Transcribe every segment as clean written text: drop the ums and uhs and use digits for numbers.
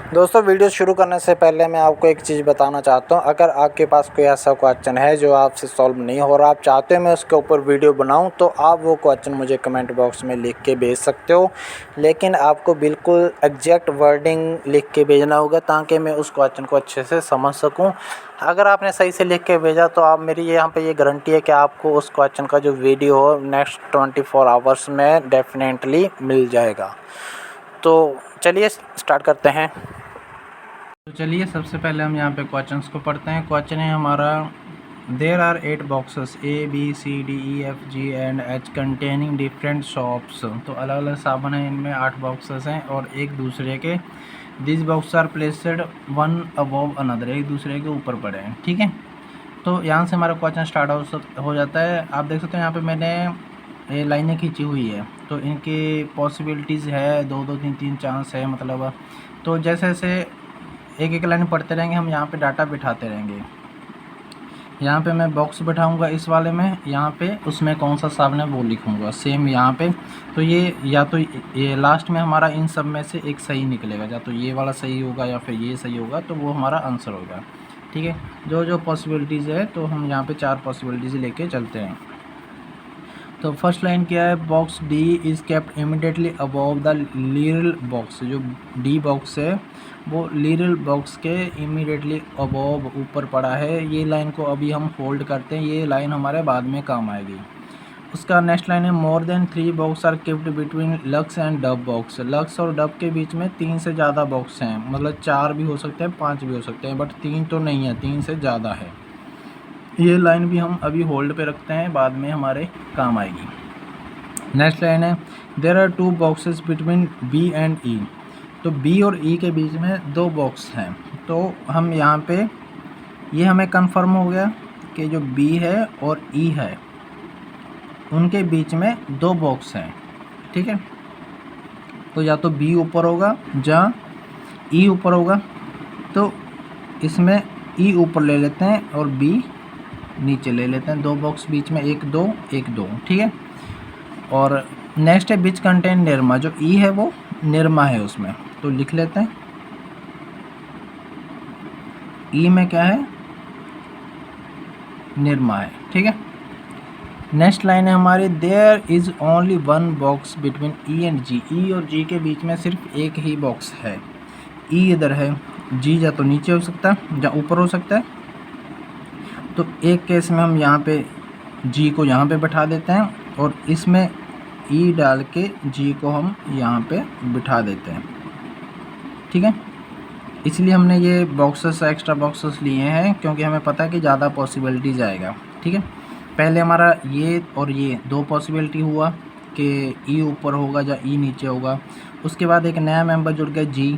दोस्तों वीडियो शुरू करने से पहले मैं आपको एक चीज़ बताना चाहता हूँ। अगर आपके पास कोई ऐसा क्वेश्चन है जो आपसे सॉल्व नहीं हो रहा, आप चाहते हो मैं उसके ऊपर वीडियो बनाऊँ, तो आप वो क्वेश्चन मुझे कमेंट बॉक्स में लिख के भेज सकते हो। लेकिन आपको बिल्कुल एग्जैक्ट वर्डिंग लिख के भेजना होगा ताकि मैं उस क्वेश्चन को अच्छे से समझ सकूँ। अगर आपने सही से लिख के भेजा तो आप मेरी यहाँ पे ये गारंटी है कि आपको उस क्वेश्चन का जो वीडियो हो नेक्स्ट 24 आवर्स में डेफिनेटली मिल जाएगा। तो चलिए स्टार्ट करते हैं। तो चलिए सबसे पहले हम यहाँ पे क्वेश्चंस को पढ़ते हैं। क्वेश्चन है हमारा, there are 8 boxes ABCDEFG and H containing different soaps. तो अलग अलग साबुन हैं, इनमें 8 बॉक्सेस हैं और एक दूसरे के this box are placed one above another, एक दूसरे के ऊपर पड़े हैं। ठीक है, तो यहाँ से हमारा क्वेश्चन स्टार्ट हो जाता है। आप देख सकते हो यहाँ पे मैंने ये लाइनें खींची हुई है, तो इनकी पॉसिबिलिटीज़ है 2-2 3-3 चांस है मतलब। तो जैसे जैसे एक एक लाइन पढ़ते रहेंगे, हम यहाँ पे डाटा बिठाते रहेंगे। यहाँ पे मैं बॉक्स बिठाऊंगा इस वाले में, यहाँ पे उसमें कौन सा साबुन है वो लिखूंगा सेम यहाँ पे। तो ये या तो ये लास्ट में हमारा इन सब में से एक सही निकलेगा, या तो ये वाला सही होगा या फिर ये सही होगा, तो वो हमारा आंसर होगा। ठीक है, जो जो पॉसिबिलिटीज़ है तो हम यहाँ पे 4 पॉसिबिलिटीज़ लेके चलते हैं। तो फर्स्ट लाइन क्या है, box D is kept immediately above the little box. जो डी बॉक्स है वो लिटिल बॉक्स के इमिडिएटली अबव ऊपर पड़ा है। ये लाइन को अभी हम होल्ड करते हैं, ये लाइन हमारे बाद में काम आएगी। उसका नेक्स्ट लाइन है, more than 3 box are kept between Lux and Dove box. Lux और डब के बीच में 3 से ज़्यादा बॉक्स हैं, मतलब 4 भी हो सकते हैं 5 भी हो सकते हैं, बट 3 तो नहीं है, 3 से ज़्यादा है। ये लाइन भी हम अभी होल्ड पे रखते हैं, बाद में हमारे काम आएगी। नेक्स्ट लाइन है, there are 2 boxes between B and E. तो बी और ई के बीच में 2 बॉक्स हैं। तो हम यहाँ पे ये हमें कंफर्म हो गया कि जो बी है और ई है उनके बीच में 2 बॉक्स हैं। ठीक है, तो या तो बी ऊपर होगा या ई ऊपर होगा। तो इसमें ई ऊपर ले लेते हैं और बी नीचे ले लेते हैं। 2 बॉक्स बीच में 1 2 1 2। ठीक है, और नेक्स्ट है विच कंटेन निरमा। जो ई है वो निरमा है उसमें, तो लिख लेते हैं ई में क्या है, निरमा है। ठीक है, नेक्स्ट लाइन है हमारी, there is only 1 box between E and G. E और जी के बीच में सिर्फ एक ही बॉक्स है। ई इधर है, जी या तो नीचे हो सकता है या ऊपर हो सकता है। तो एक केस में हम यहाँ पे जी को यहाँ पे बैठा देते हैं और इसमें ई डाल के जी को हम यहाँ पे बिठा देते हैं। ठीक है, इसलिए हमने ये बॉक्सेस एक्स्ट्रा बॉक्सेस लिए हैं क्योंकि हमें पता है कि ज़्यादा पॉसिबिलिटीज़ आएगा। ठीक है, पहले हमारा ये और ये 2 पॉसिबिलिटी हुआ कि ई ऊपर होगा या ई नीचे होगा। उसके बाद एक नया मेंबर जुड़ गया जी,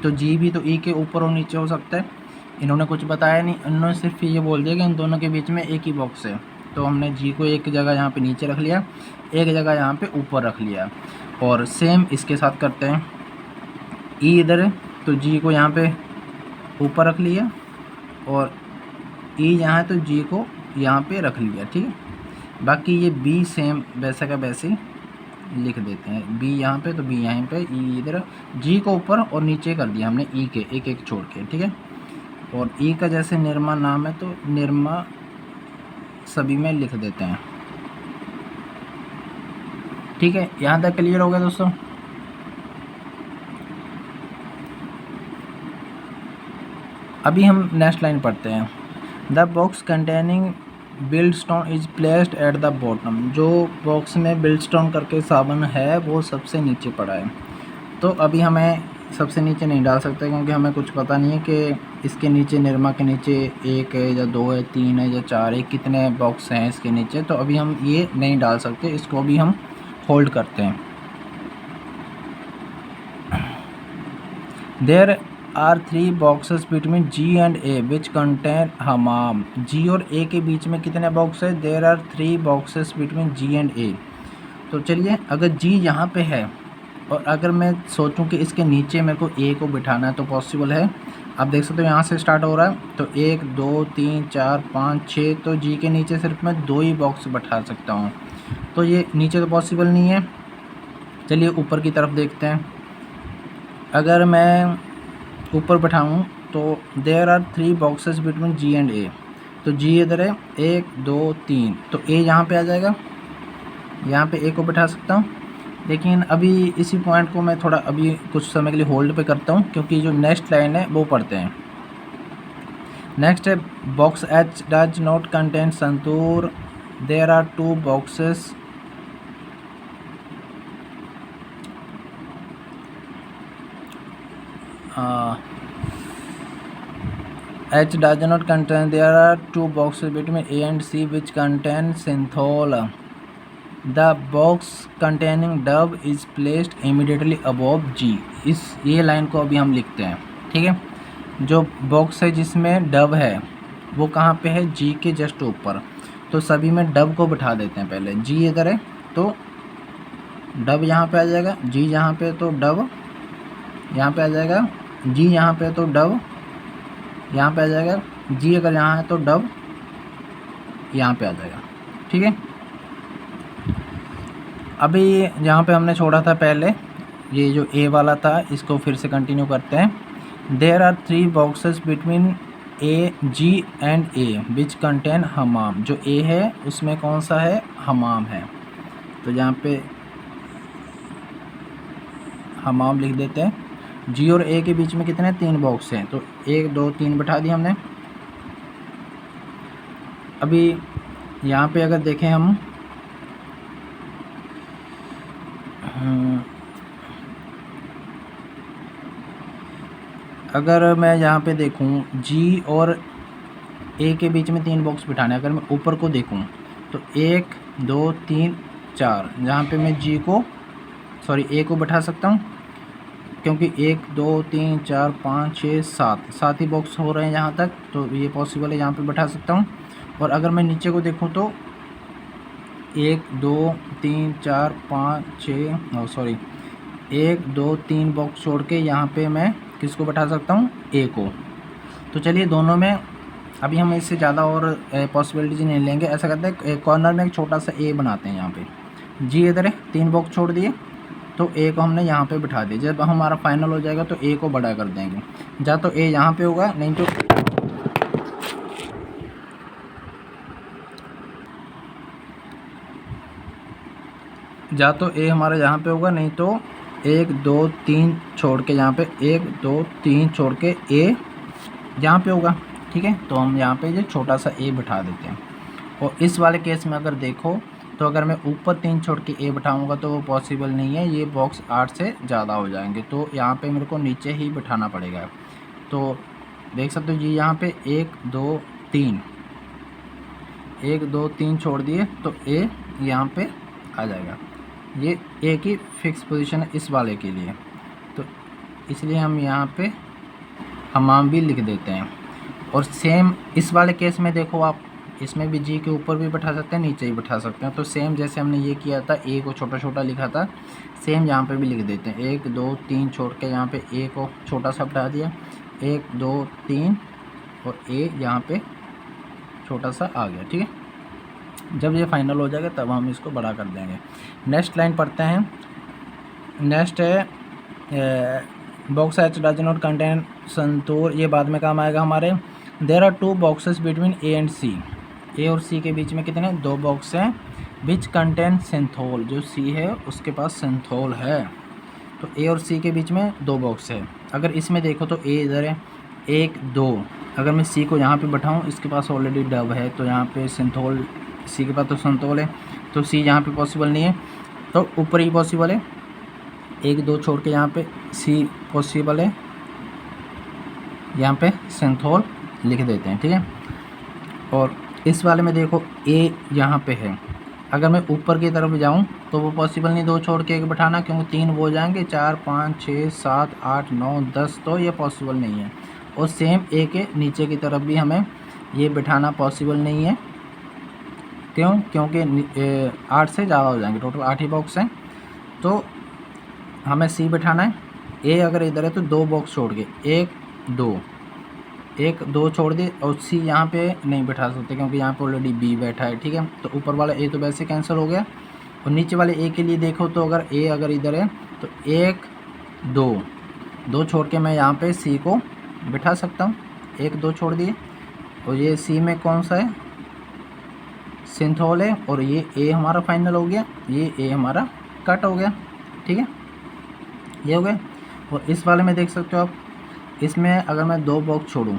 तो जी भी तो ई के ऊपर और नीचे हो सकता है। इन्होंने कुछ बताया नहीं, इन्होंने सिर्फ ये बोल दिया कि इन दोनों के बीच में एक ही बॉक्स है। तो हमने जी को एक जगह यहाँ पे नीचे रख लिया, एक जगह यहाँ पे ऊपर रख लिया। और सेम इसके साथ करते हैं, ई इधर है तो जी को यहाँ पे ऊपर रख लिया और ई यहाँ है तो जी को यहाँ पे रख लिया। ठीक है, बाकी ये बी सेम वैसे का वैसे लिख देते हैं। बी यहाँ पे तो बी यहाँ पे, ई इधर, जी को ऊपर और नीचे कर दिया हमने ई के एक एक छोड़ के। ठीक है, और ई का जैसे निरमा नाम है तो निरमा सभी में लिख देते हैं। ठीक है, यहाँ तक क्लियर हो गया दोस्तों। अभी हम नेक्स्ट लाइन पढ़ते हैं, the box containing build stone is placed at the bottom. जो बॉक्स में बिल्ड स्टोन करके साबुन है वो सबसे नीचे पड़ा है। तो अभी हमें सबसे नीचे नहीं डाल सकते क्योंकि हमें कुछ पता नहीं है कि इसके नीचे निरमा के नीचे 1 है या 2 है 3 है या 4 है, कितने बॉक्स हैं इसके नीचे। तो अभी हम ये नहीं डाल सकते, इसको भी हम होल्ड करते हैं। There are 3 boxes between G and A which contain Hamam. G और ए के बीच में कितने बॉक्स है, there are 3 boxes between G and A. तो चलिए, अगर जी यहाँ पे है और अगर मैं सोचूं कि इसके नीचे मेरे को ए को बिठाना है तो पॉसिबल है। आप देख सकते हो यहाँ से स्टार्ट हो रहा है, तो 1 2 3 4 5 6, तो जी के नीचे सिर्फ मैं 2 ही बॉक्स बैठा सकता हूँ। तो ये नीचे तो पॉसिबल नहीं है। चलिए ऊपर की तरफ देखते हैं। अगर मैं ऊपर बैठाऊँ तो there are 3 boxes between G and A. तो जी इधर है, 1 2 3, तो ए यहाँ पे आ जाएगा, यहाँ पे ए को बैठा सकता हूँ। लेकिन अभी इसी पॉइंट को मैं थोड़ा अभी कुछ समय के लिए होल्ड पे करता हूँ, क्योंकि जो नेक्स्ट लाइन है वो पढ़ते हैं। नेक्स्ट है box H does not contain Santoor, there are 2 boxes H does not contain, there are 2 boxes between A and C which contain synthol. The box containing dove is placed immediately above G. इस ये line को अभी हम लिखते हैं, ठीक है। जो बॉक्स है जिसमें डव है वो कहाँ पे है, G के जस्ट ऊपर। तो सभी में डव को बिठा देते हैं पहले। G इधर है तो डव यहाँ पे आ जाएगा, G यहाँ पे तो डव यहाँ पे आ जाएगा, G यहाँ पे तो डव यहाँ पे आ जाएगा, जी अगर यहाँ है तो डब यहाँ पे आ जाएगा, ठीक है। अभी जहाँ पे हमने छोड़ा था पहले, ये जो ए वाला था, इसको फिर से कंटिन्यू करते हैं। There are 3 boxes between A G and A which contain Hamam. जो ए है उसमें कौन सा है, हमाम है। तो यहाँ पे हमाम लिख देते हैं। जी और ए के बीच में कितने 3 बॉक्स हैं, तो 1 2 3 बैठा दिए हमने। अभी यहाँ पे अगर देखें हम, अगर मैं यहाँ पे देखूँ जी और ए के बीच में 3 बॉक्स बिठाने, अगर मैं ऊपर को देखूँ तो 1 2 3 4, जहाँ पे मैं जी को ए को बैठा सकता हूँ, क्योंकि 1 2 3 4 5 6 7 ही बॉक्स हो रहे हैं यहाँ तक, तो ये पॉसिबल है, यहाँ पे बैठा सकता हूँ। और अगर मैं नीचे को देखूँ तो 1 2 3 4 5 6 1 2 3 बॉक्स छोड़ के यहाँ पे मैं किसको बैठा सकता हूँ, ए को। तो चलिए दोनों में अभी हम इससे ज़्यादा और पॉसिबिलिटीज नहीं लेंगे। ऐसा करते हैं, कॉर्नर में एक छोटा सा ए बनाते हैं। यहाँ पे जी इधर है, 3 बॉक्स छोड़ दिए, तो ए को हमने यहाँ पे बिठा दिया। जब हमारा फाइनल हो जाएगा तो ए को बड़ा कर देंगे, या तो ए यहाँ पे होगा, नहीं तो ए हमारा यहाँ पे होगा, नहीं तो 1 2 3 छोड़ के यहाँ पे 1 2 3 छोड़ के ए यहाँ पे होगा, ठीक है। तो हम यहाँ पे जो छोटा सा ए बिठा देते हैं। और इस वाले केस में अगर देखो तो अगर मैं ऊपर 3 छोड़ के ए बिठाऊंगा तो वो पॉसिबल नहीं है, ये बॉक्स 8 से ज़्यादा हो जाएंगे, तो यहाँ पे मेरे को नीचे ही बिठाना पड़ेगा। तो देख सकते हो जी, यहाँ पे 1 2 3 छोड़ दिए तो ए यहाँ पे आ जाएगा। ये ए की फिक्स पोजीशन है इस वाले के लिए, तो इसलिए हम यहाँ पे हमाम भी लिख देते हैं। और सेम इस वाले केस में देखो आप, इसमें भी जी के ऊपर भी बैठा सकते हैं, नीचे ही बैठा सकते हैं। तो सेम जैसे हमने ये किया था, ए को छोटा छोटा लिखा था, सेम यहाँ पे भी लिख देते हैं। 1 2 3 छोड़ के यहाँ पे ए को छोटा सा बैठा दिया, 1 2 3 और ए यहाँ पे छोटा सा आ गया, ठीक है। जब ये फाइनल हो जाएगा तब हम इसको बड़ा कर देंगे। नेक्स्ट लाइन पढ़ते हैं। नेक्स्ट है box H does not contain santoor, ये बाद में काम आएगा हमारे। There are 2 boxes between A and C. A और सी के बीच में कितने 2 बॉक्स हैं। विच कंटेन सिंथोल, जो सी है उसके पास सिंथोल है। तो ए और सी के बीच में 2 बॉक्स है। अगर इसमें देखो तो ए इधर है, 1 2, अगर मैं सी को यहाँ पे बैठाऊँ, इसके पास ऑलरेडी डब है, तो यहाँ पे सिंथोल, सी के पास तो सिंथोल है, तो सी यहाँ पे पॉसिबल नहीं है, तो ऊपर ही पॉसिबल है। 1 2 छोड़ के यहाँ पे सी पॉसिबल है, यहाँ पे सिंथोल लिख देते हैं, ठीक है। और इस वाले में देखो ए यहाँ पे है, अगर मैं ऊपर की तरफ जाऊँ तो वो पॉसिबल नहीं 2 छोड़ के 1 बैठाना, क्योंकि 3 वो हो जाएंगे, 4 5 6 7 8 9 10, तो ये पॉसिबल नहीं है। और सेम ए के नीचे की तरफ भी हमें ये बिठाना पॉसिबल नहीं है। क्यों? क्योंकि 8 से ज़्यादा हो जाएंगे, टोटल 8 ही बॉक्स हैं, तो हमें सी बिठाना है। ए अगर इधर है तो 2 बॉक्स छोड़ के 1 2 छोड़ दे, और सी यहाँ पे नहीं बैठा सकते क्योंकि यहाँ पे ऑलरेडी बी बैठा है, ठीक है। तो ऊपर वाला ए तो वैसे कैंसिल हो गया। और नीचे वाले ए के लिए देखो तो अगर ए अगर इधर है तो 1 2 दो छोड़ के मैं यहाँ पे सी को बिठा सकता हूँ, एक दो छोड़ दिए। और ये सी में कौन सा है, सिंथोल है, और ये ए हमारा फाइनल हो गया, ये ए हमारा कट हो गया। ठीक है, ये हो गया। और इस वाले में देख सकते हो आप, इसमें अगर मैं दो बॉक्स छोड़ूँ,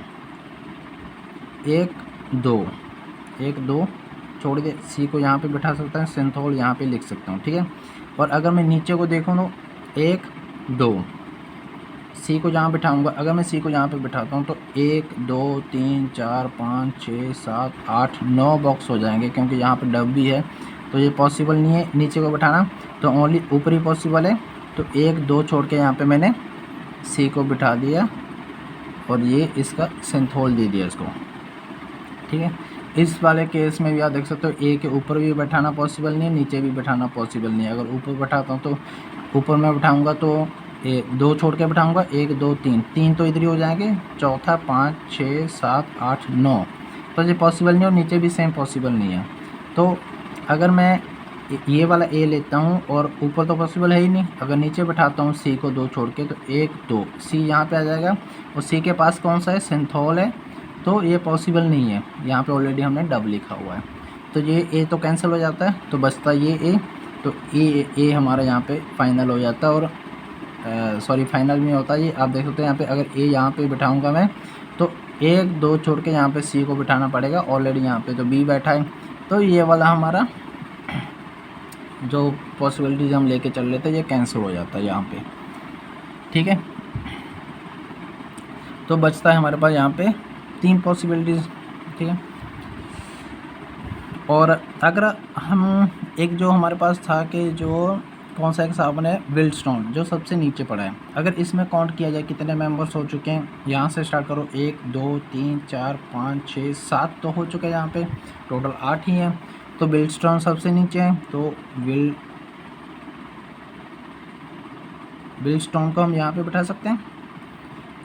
एक दो छोड़ के सी को यहाँ पे बिठा सकता हूँ, सिंथोल यहाँ पे लिख सकता हूँ। ठीक है, और अगर मैं नीचे को देखूँ तो एक दो, सी को जहाँ बिठाऊंगा, अगर मैं सी को यहाँ पे बिठाता हूँ तो 1 2 3 4 5 6 7 8 9 बॉक्स हो जाएंगे, क्योंकि यहाँ पे डब भी है तो ये पॉसिबल नहीं है नीचे को बिठाना, तो ओनली ऊपरी पॉसिबल है। तो 1 2 छोड़ के यहाँ पे मैंने सी को बिठा दिया और ये इसका सिंथोल दे दिया इसको। ठीक है, इस वाले केस में भी आप देख सकते हो ए के ऊपर भी बैठाना पॉसिबल नहीं है, नीचे भी बैठाना पॉसिबल नहीं है। अगर ऊपर बैठाता हूँ तो ऊपर मैं बैठाऊँगा तो दो छोड़ के बैठाऊँगा, 1 2 3 तो इधर ही हो जाएंगे, चौथा 5 6 7 8 9, तो ये पॉसिबल नहीं है, और नीचे भी सेम पॉसिबल नहीं है। तो अगर मैं ये वाला ए लेता हूँ और ऊपर तो पॉसिबल है ही नहीं, अगर नीचे बैठाता हूँ सी को 2 छोड़ के तो 1 2 सी यहाँ पे आ जाएगा, और सी के पास कौन सा है, सिंथोल है, तो ये पॉसिबल नहीं है। यहाँ पे ऑलरेडी हमने डब लिखा हुआ है, तो ये ए तो कैंसिल हो जाता है, तो बचता ये ए, तो ए हमारा यहाँ पे फाइनल हो जाता है। और सॉरी फाइनल में होता है ये, आप देख सकते हैं यहाँ पे अगर ए यहाँ पे बिठाऊंगा मैं तो 1 2 छोड़ के यहाँ पे सी को बिठाना पड़ेगा, ऑलरेडी यहाँ पे तो बी बैठा है, तो ये वाला हमारा जो पॉसिबिलिटीज हम लेके चल रहे थे ये कैंसिल हो जाता है यहाँ पे। ठीक है, तो बचता है हमारे पास यहाँ पे 3 पॉसिबिलिटीज़। ठीक है, और अगर हम एक जो हमारे पास था कि जो कौन सा एक साबुन है विल्डस्टोन, जो सबसे नीचे पड़ा है, अगर इसमें काउंट किया जाए कितने मेंबर्स हो चुके हैं, यहाँ से स्टार्ट करो 1 2 3 4 5 6 7 तो हो चुके हैं, यहाँ पे टोटल 8 ही हैं, तो विल्डस्टोन सबसे नीचे है, तो विल्डस्टोन को हम यहाँ पे बिठा सकते हैं।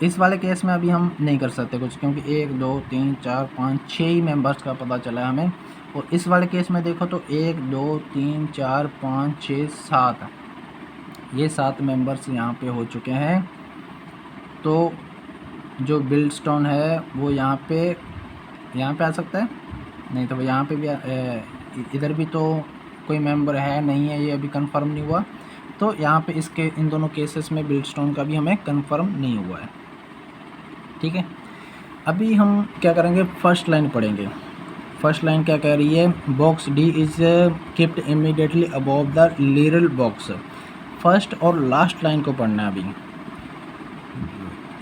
इस वाले केस में अभी हम नहीं कर सकते कुछ, क्योंकि 1 2 3 4 5 6 ही मेंबर्स का पता चला है हमें, और इस वाले केस में देखो तो 1 2 3 4 5 6 7 ये 7 मेंबर्स यहाँ पे हो चुके हैं। तो जो विल्डस्टोन है वो यहाँ पे आ सकता है, नहीं तो यहाँ पे भी इधर भी तो कोई मेंबर है नहीं है, ये अभी कंफर्म नहीं हुआ, तो यहाँ पे इसके इन दोनों केसेस में विल्डस्टोन का भी हमें कंफर्म नहीं हुआ है। ठीक है, अभी हम क्या करेंगे, फर्स्ट लाइन पढ़ेंगे। फर्स्ट लाइन क्या कह रही है, box D is kept immediately above the Liril box. First और लास्ट लाइन को पढ़ना है अभी।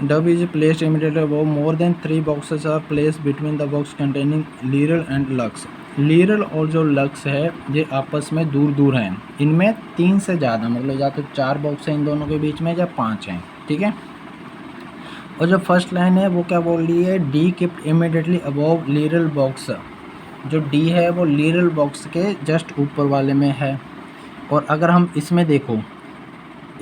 Dub is placed immediately above, more than 3 boxes are placed between the box containing Liril and Lux. Liril और जो लक्स है ये आपस में दूर दूर हैं, इनमें 3 से ज़्यादा, मतलब या तो 4 बॉक्स हैं इन दोनों के बीच में या 5 हैं। ठीक है, और जो फर्स्ट लाइन है वो क्या बोल रही है, D kept immediately above Liril box. जो डी है वो लीरल बॉक्स के जस्ट ऊपर वाले में है, और अगर हम इसमें देखो,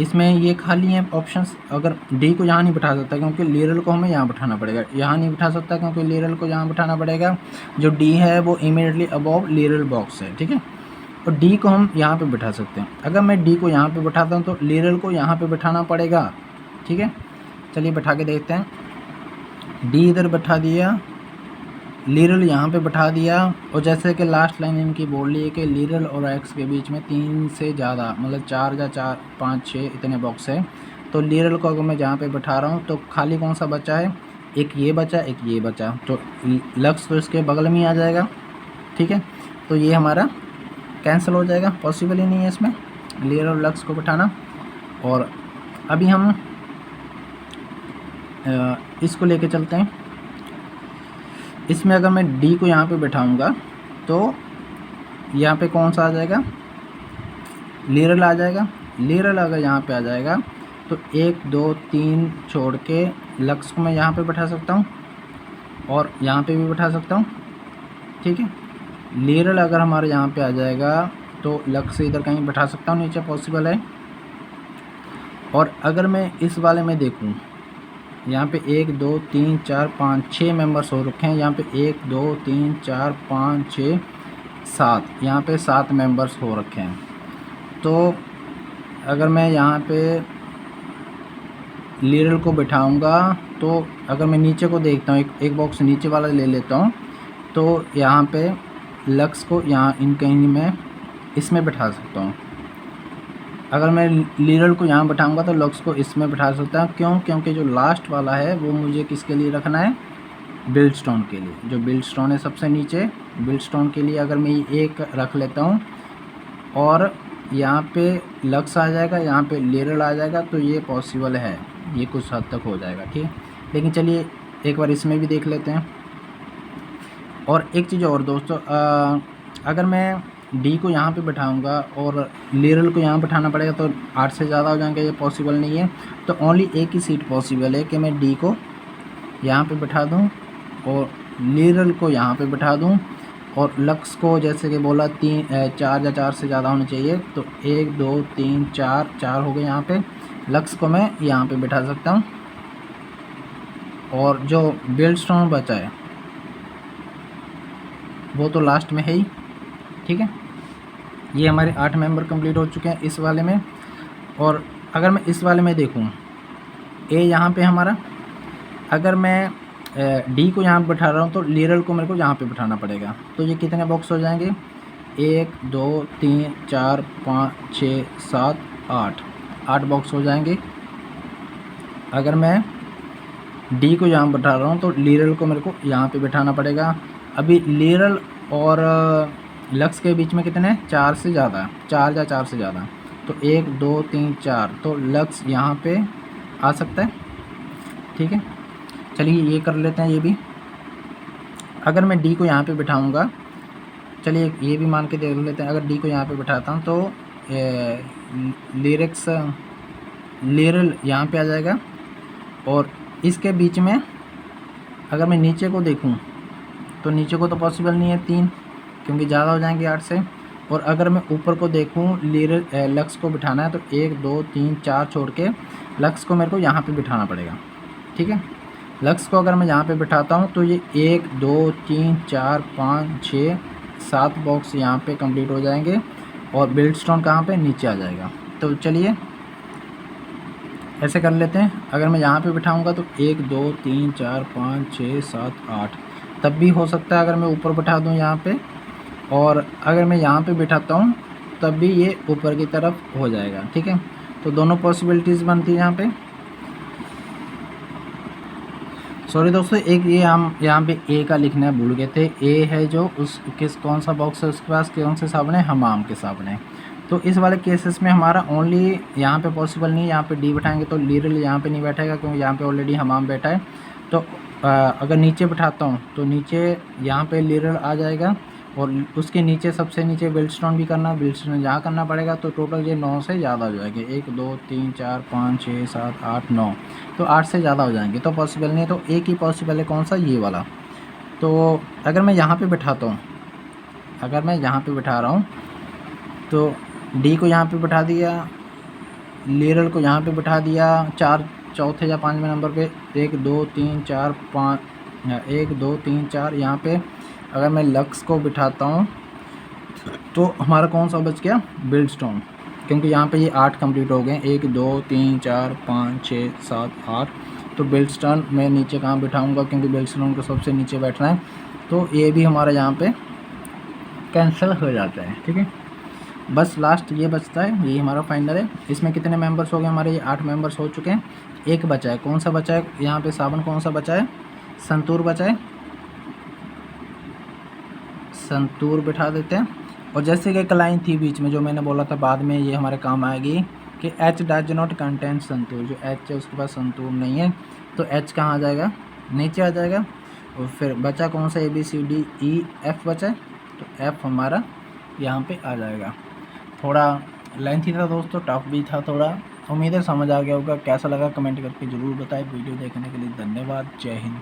इसमें ये खाली हैं ऑप्शंस, अगर डी को यहाँ नहीं बिठा सकता क्योंकि लीरल को हमें यहाँ बिठाना पड़ेगा, यहाँ नहीं बिठा सकता क्योंकि लीरल को यहाँ बिठाना पड़ेगा। जो डी है वो इमीडिएटली अबव लीरल बॉक्स है। ठीक है, और डी को हम यहाँ पे बिठा सकते हैं। अगर मैं डी को यहाँ पे बिठाता हूँ तो लीरल को यहाँ पे बिठाना पड़ेगा। ठीक है, चलिए बिठा के देखते हैं। डी इधर बिठा दिया, लीरल यहाँ पे बिठा दिया, और जैसे कि लास्ट लाइन इनकी बोल रही है कि लीरल और एक्स के बीच में 3 से ज़्यादा, मतलब 4 या 4 5 6 इतने बॉक्स है, तो लीरल को अगर मैं जहाँ पे बिठा रहा हूँ तो खाली कौन सा बचा है, एक ये बचा, एक ये बचा, तो लक्स तो इसके बगल में ही आ जाएगा। ठीक है, तो ये हमारा कैंसिल हो जाएगा, पॉसिबल ही नहीं है इसमें लीरल और लक्स को बिठाना। और अभी हम इसको लेके चलते हैं। इसमें अगर मैं डी को यहाँ पे बिठाऊंगा तो यहाँ पे कौन सा आ जाएगा, लीरल आ जाएगा। लीरल अगर यहाँ पे आ जाएगा तो 1 2 3 छोड़ के लक्स को मैं यहाँ पे बिठा सकता हूँ और यहाँ पे भी बिठा सकता हूँ। ठीक है, लीरल अगर हमारे यहाँ पे आ जाएगा तो लक्स से इधर कहीं बिठा सकता हूँ, नीचे पॉसिबल है। और अगर मैं इस वाले में देखूँ, यहाँ पे 1 2 3 4 5 6 मेंबर्स हो रखे हैं, यहाँ पे 1 2 3 4 5 6 7, यहाँ पे 7 मेंबर्स हो रखे हैं। तो अगर मैं यहाँ पे लीरल को बिठाऊंगा तो अगर मैं नीचे को देखता हूँ, एक बॉक्स नीचे वाला ले लेता हूँ, तो यहाँ पे लक्स को यहाँ इन कहीं मैं इसमें बिठा सकता हूँ। अगर मैं लीरल को यहाँ बिठाऊंगा तो लक्स को इसमें बिठा सकता हूँ। क्यों? क्योंकि जो लास्ट वाला है वो मुझे किसके लिए रखना है? बिल्ड स्टोन के लिए। जो बिल्ड स्टोन है सबसे नीचे, बिल्ड स्टोन के लिए अगर मैं एक रख लेता हूँ और यहाँ पे लक्स आ जाएगा, यहाँ पे लीरल आ जाएगा, तो ये पॉसिबल है, ये कुछ हद तक हो जाएगा, ठीक है। लेकिन चलिए एक बार इसमें भी देख लेते हैं। और एक चीज़ और दोस्तों, अगर मैं डी को यहाँ पे बिठाऊंगा और लीरल को यहाँ बिठाना पड़ेगा तो 8 से ज़्यादा हो जाएंगे, ये पॉसिबल नहीं है। तो ओनली एक ही सीट पॉसिबल है कि मैं डी को यहाँ पे बिठा दूँ और लीरल को यहाँ पे बिठा दूँ और लक्स को जैसे कि बोला 4 या 4 से ज़्यादा होने चाहिए, तो 1 2 3 4 हो गए। यहाँ पे लक्स को मैं यहाँ पे बिठा सकता हूँ और जो बिल्ड स्टोन बचा है वो तो लास्ट में है ही, ठीक है। ये हमारे 8 मेंबर कंप्लीट हो चुके हैं इस वाले में। और अगर मैं इस वाले में देखूँ, ए यहाँ पे हमारा, अगर मैं डी को यहाँ बिठा रहा हूँ तो लीरल को मेरे को यहाँ पे बिठाना पड़ेगा। तो ये कितने बॉक्स हो जाएंगे? 1 2 3 4 5 6 7 8 बॉक्स हो जाएंगे। अगर मैं डी को यहाँ बिठा रहा हूँ तो लीरल को मेरे को यहाँ पे बिठाना पड़ेगा। अभी लीरल और लक्स के बीच में कितने? 4 से ज़्यादा, 4 या 4 से ज़्यादा, तो 1 2 3 4, तो लक्स यहाँ पे आ सकता है, ठीक है। चलिए ये कर लेते हैं ये भी। अगर मैं डी को यहाँ पे बिठाऊंगा, चलिए ये भी मान के देख लेते हैं। अगर डी को यहाँ पे बिठाता हूँ तो लीरल यहाँ पे आ जाएगा और इसके बीच में अगर मैं नीचे को देखूँ तो नीचे को तो पॉसिबल नहीं है 3, क्योंकि ज़्यादा हो जाएंगे 8 से। और अगर मैं ऊपर को देखूँ, लक्स को बिठाना है तो 1 2 3 4 छोड़ के लक्स को मेरे को यहाँ पे बिठाना पड़ेगा, ठीक है। लक्स को अगर मैं यहाँ पे बिठाता हूँ तो ये 1 2 3 4 5 6 7 बॉक्स यहाँ पे कंप्लीट हो जाएंगे और बिल्ड स्टोन कहाँ पे? नीचे आ जाएगा। तो चलिए ऐसे कर लेते हैं। अगर मैं यहाँ पे बिठाऊंगा तो 1 2 3 4 5 6 7 8, तब भी हो सकता है अगर मैं ऊपर बिठा दूँ यहाँ पे, और अगर मैं यहाँ पे बिठाता हूँ तब भी ये ऊपर की तरफ हो जाएगा, ठीक है। तो दोनों पॉसिबिलिटीज़ बनती है यहाँ पे। सॉरी दोस्तों, एक ये हम यहाँ पे ए का लिखना भूल गए थे। ए है जो कौन सा बॉक्स है उसके पास, कौन से साबुन है? हमाम के साबुन है। तो इस वाले केसेस में हमारा ओनली यहाँ पे पॉसिबल नहीं है। यहाँ पे डी बैठाएंगे तो लीरल यहाँ पे नहीं बैठेगा, क्योंकि यहाँ पे ऑलरेडी हमाम बैठा है। तो अगर नीचे बिठाता हूँ तो नीचे यहाँ पे लीरल आ जाएगा और उसके नीचे सबसे नीचे बिल्ड स्टोन भी करना, बिल्ड स्टोन यहाँ करना पड़ेगा। तो टोटल ये 9 से ज़्यादा हो जाएंगे। 1 2 3 4 5 6 7 8 9, तो 8 से ज़्यादा हो जाएंगे, तो पॉसिबल नहीं है। तो एक ही पॉसिबल है, कौन सा? ये वाला। तो अगर मैं यहाँ पे बिठाता हूँ, अगर मैं यहाँ पे बिठा रहा हूँ तो डी को यहाँ पे बिठा दिया, लीरल को यहाँ पे बिठा दिया, 4 चौथे या 5वें नंबर पे 1 2 3 4 5 1 2 3 4 यहाँ पे अगर मैं लक्स को बिठाता हूँ तो हमारा कौन सा बच गया? बिल्ड स्टोन, क्योंकि यहाँ पे ये 8 कंप्लीट हो गए। 1 2 3 4 5 6 7 8, तो बिल्ड स्टोन मैं नीचे कहाँ बिठाऊँगा? क्योंकि बिल्ड स्टोन को सबसे नीचे बैठना है, तो ये भी हमारा यहाँ पे कैंसिल हो जाता है, ठीक है। बस लास्ट ये बचता है, यही हमारा फाइनल है। इसमें कितने मेंबर्स हो गए हमारे? ये 8 मेंबर्स हो चुके हैं। एक बचा है, कौन सा बचा है? यहाँ पे साबुन कौन सा बचा है? संतूर बचा है, संतूर बिठा देते हैं। और जैसे कि एक लाइन थी बीच में जो मैंने बोला था बाद में ये हमारे काम आएगी कि H does not contain santoor, जो एच है उसके पास संतूर नहीं है, तो एच कहाँ आ जाएगा? नीचे आ जाएगा। और फिर बचा कौन सा? ABCDEF बचा है, तो एफ हमारा यहाँ पे आ जाएगा। थोड़ा लेंथी था दोस्तों, टफ भी था थोड़ा। उम्मीद है समझ आ गया होगा। कैसा लगा कमेंट करके ज़रूर बताएं। वीडियो देखने के लिए धन्यवाद। जय हिंद।